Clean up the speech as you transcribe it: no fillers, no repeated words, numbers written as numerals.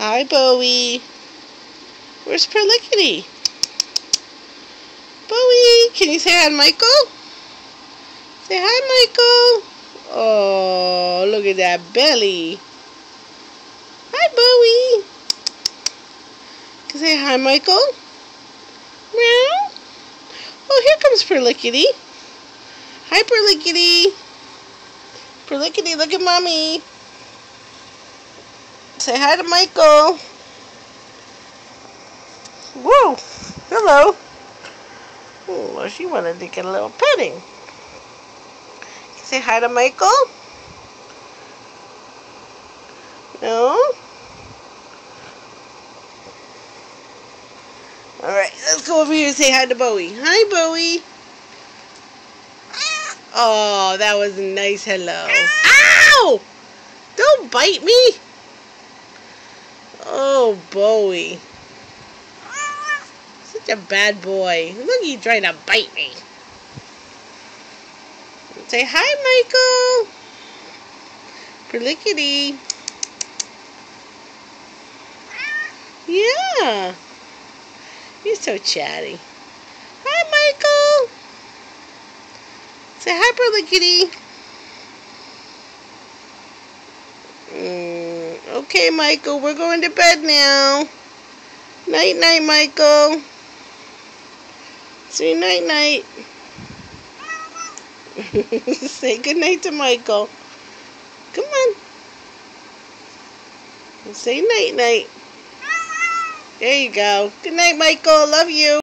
Hi, Bowie. Where's Perlickety? Bowie, can you say hi to Michael? Say hi, Michael. Oh, look at that belly. Hi, Bowie. Can you say hi, Michael? Meow. Oh, here comes Perlickety. Hi, Perlickety. Perlickety, look at Mommy. Say hi to Michael. Whoa. Hello. Oh, she wanted to get a little petting. Say hi to Michael. No? Alright, let's go over here and say hi to Bowie. Hi, Bowie. Oh, that was a nice hello. Ow! Don't bite me. Oh, Bowie. Such a bad boy. Look, you trying to bite me. Say hi, Michael. Perlickety. Yeah. He's so chatty. Hi, Michael. Say hi, Perlickety. Okay, Michael, we're going to bed now. Night-night, Michael. Say night-night. Say goodnight to Michael. Come on. Say night-night. There you go. Good night, Michael. Love you.